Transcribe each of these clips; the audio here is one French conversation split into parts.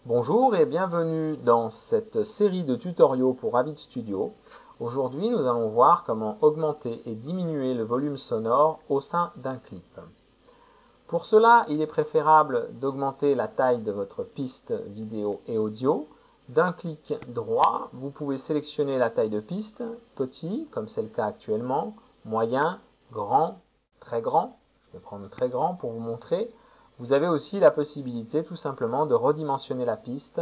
Bonjour et bienvenue dans cette série de tutoriaux pour Avid Studio. Aujourd'hui, nous allons voir comment augmenter et diminuer le volume sonore au sein d'un clip. Pour cela, il est préférable d'augmenter la taille de votre piste vidéo et audio. D'un clic droit, vous pouvez sélectionner la taille de piste, petit, comme c'est le cas actuellement, moyen, grand, très grand. Je vais prendre très grand pour vous montrer. Vous avez aussi la possibilité tout simplement de redimensionner la piste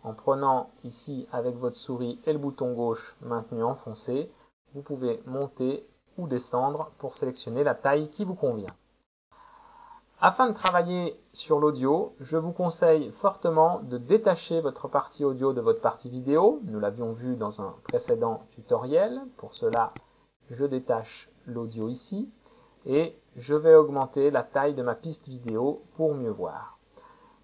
en prenant ici avec votre souris et le bouton gauche maintenu enfoncé. Vous pouvez monter ou descendre pour sélectionner la taille qui vous convient. Afin de travailler sur l'audio, je vous conseille fortement de détacher votre partie audio de votre partie vidéo. Nous l'avions vu dans un précédent tutoriel. Pour cela, je détache l'audio ici et je vais augmenter la taille de ma piste vidéo pour mieux voir.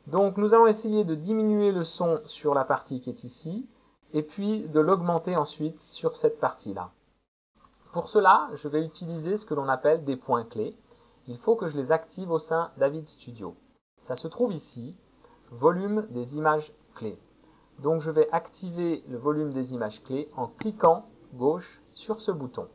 Donc nous allons essayer de diminuer le son sur la partie qui est ici et puis de l'augmenter ensuite sur cette partie-là. Pour cela, je vais utiliser ce que l'on appelle des points clés. Il faut que je les active au sein d'Avid Studio. Ça se trouve ici, volume des images clés. Donc je vais activer le volume des images clés en cliquant gauche sur ce bouton.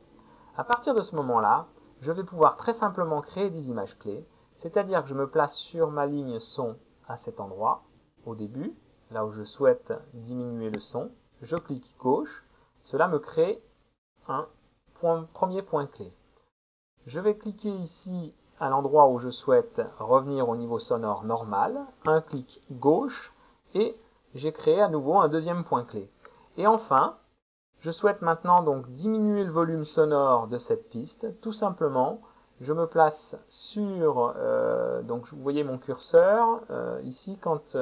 À partir de ce moment-là, je vais pouvoir très simplement créer des images clés, c'est-à-dire que je me place sur ma ligne son à cet endroit, au début, là où je souhaite diminuer le son. Je clique gauche, cela me crée un premier point clé. Je vais cliquer ici à l'endroit où je souhaite revenir au niveau sonore normal, un clic gauche et j'ai créé à nouveau un deuxième point clé. Et enfin, je souhaite maintenant donc diminuer le volume sonore de cette piste. Tout simplement, je me place sur, donc vous voyez mon curseur, ici quand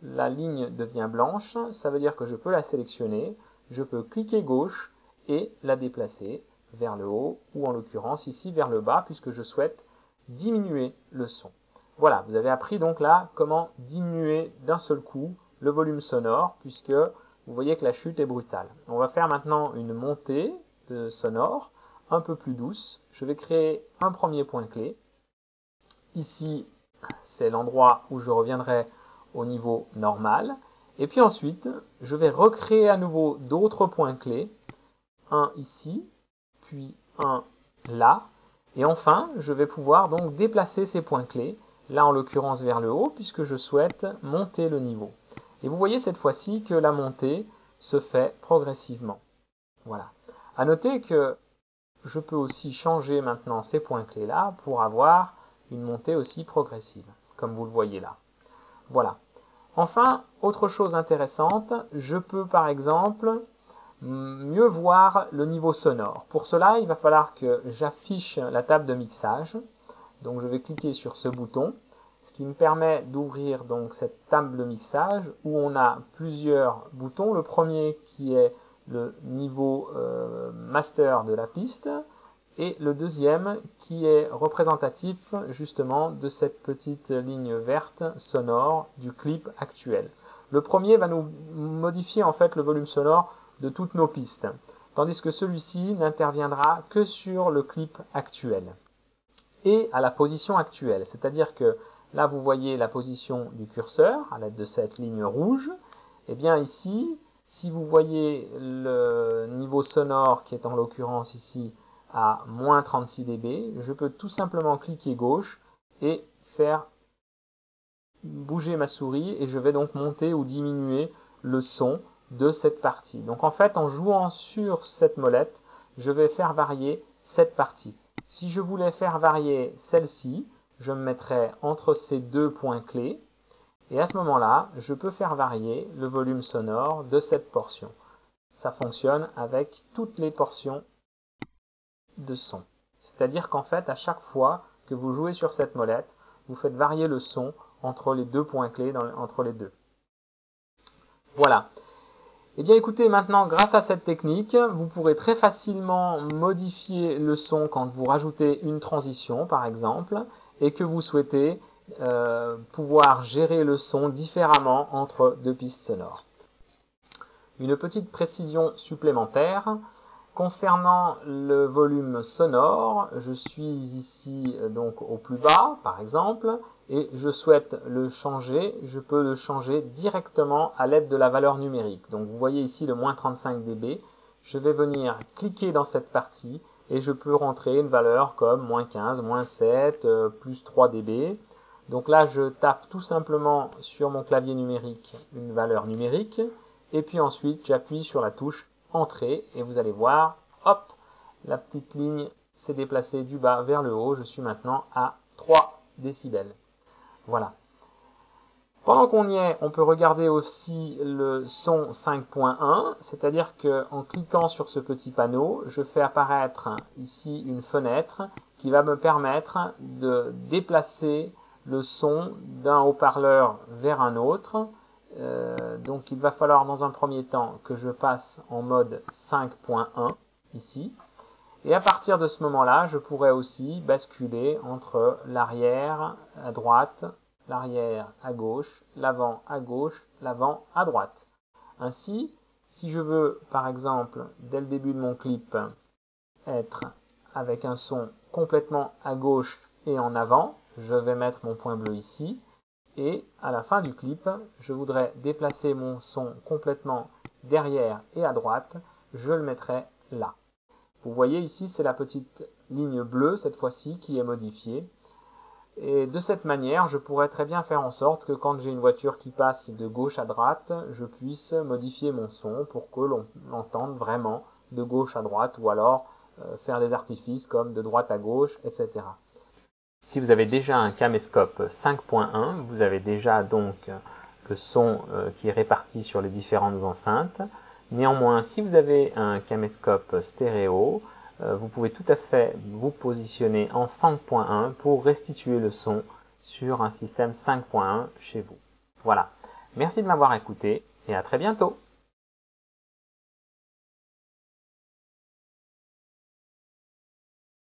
la ligne devient blanche, ça veut dire que je peux la sélectionner, je peux cliquer gauche et la déplacer vers le haut, ou en l'occurrence ici vers le bas, puisque je souhaite diminuer le son. Voilà, vous avez appris donc là comment diminuer d'un seul coup le volume sonore, puisque vous voyez que la chute est brutale. On va faire maintenant une montée de sonore un peu plus douce. Je vais créer un premier point clé. Ici, c'est l'endroit où je reviendrai au niveau normal. Et puis ensuite, je vais recréer à nouveau d'autres points clés. Un ici, puis un là. Et enfin, je vais pouvoir donc déplacer ces points clés, là en l'occurrence vers le haut, puisque je souhaite monter le niveau. Et vous voyez cette fois-ci que la montée se fait progressivement. Voilà. À noter que je peux aussi changer maintenant ces points clés là pour avoir une montée aussi progressive, comme vous le voyez là. Voilà. Enfin, autre chose intéressante, je peux par exemple mieux voir le niveau sonore. Pour cela, il va falloir que j'affiche la table de mixage. Donc je vais cliquer sur ce bouton, ce qui me permet d'ouvrir donc cette table de mixage où on a plusieurs boutons. Le premier qui est le niveau master de la piste et le deuxième qui est représentatif justement de cette petite ligne verte sonore du clip actuel. Le premier va nous modifier en fait le volume sonore de toutes nos pistes, tandis que celui-ci n'interviendra que sur le clip actuel et à la position actuelle, c'est-à-dire que là vous voyez la position du curseur à l'aide de cette ligne rouge, et bien ici, si vous voyez le niveau sonore qui est en l'occurrence ici à moins 36 dB, je peux tout simplement cliquer gauche et faire bouger ma souris et je vais donc monter ou diminuer le son de cette partie. Donc en fait, en jouant sur cette molette, je vais faire varier cette partie. Si je voulais faire varier celle-ci, je me mettrais entre ces deux points clés et à ce moment-là, je peux faire varier le volume sonore de cette portion. Ça fonctionne avec toutes les portions de son. C'est-à-dire qu'en fait, à chaque fois que vous jouez sur cette molette, vous faites varier le son entre les deux points clés, entre les deux. Voilà. Et bien écoutez, maintenant, grâce à cette technique, vous pourrez très facilement modifier le son quand vous rajoutez une transition, par exemple, et que vous souhaitez pouvoir gérer le son différemment entre deux pistes sonores. Une petite précision supplémentaire, Concernant le volume sonore, je suis ici donc au plus bas par exemple et je souhaite le changer. Je peux le changer directement à l'aide de la valeur numérique. Donc vous voyez ici le moins 35 dB. Je vais venir cliquer dans cette partie et je peux rentrer une valeur comme moins 15, moins 7, plus 3 dB. Donc là je tape tout simplement sur mon clavier numérique une valeur numérique et puis ensuite j'appuie sur la touche Entrée et vous allez voir, hop, la petite ligne s'est déplacée du bas vers le haut. Je suis maintenant à 3 décibels. Voilà. Pendant qu'on y est, on peut regarder aussi le son 5.1, c'est-à-dire qu'en cliquant sur ce petit panneau, je fais apparaître ici une fenêtre qui va me permettre de déplacer le son d'un haut-parleur vers un autre. Donc il va falloir dans un premier temps que je passe en mode 5.1 ici. Et à partir de ce moment-là, je pourrais aussi basculer entre l'arrière à droite, l'arrière à gauche, l'avant à gauche, l'avant à droite. Ainsi, si je veux par exemple dès le début de mon clip être avec un son complètement à gauche et en avant, je vais mettre mon point bleu ici. Et à la fin du clip, je voudrais déplacer mon son complètement derrière et à droite, je le mettrai là. Vous voyez ici, c'est la petite ligne bleue cette fois-ci qui est modifiée. Et de cette manière, je pourrais très bien faire en sorte que quand j'ai une voiture qui passe de gauche à droite, je puisse modifier mon son pour que l'on l'entende vraiment de gauche à droite ou alors faire des artifices comme de droite à gauche, etc. Si vous avez déjà un caméscope 5.1, vous avez déjà donc le son qui est réparti sur les différentes enceintes. Néanmoins, si vous avez un caméscope stéréo, vous pouvez tout à fait vous positionner en 5.1 pour restituer le son sur un système 5.1 chez vous. Voilà. Merci de m'avoir écouté et à très bientôt.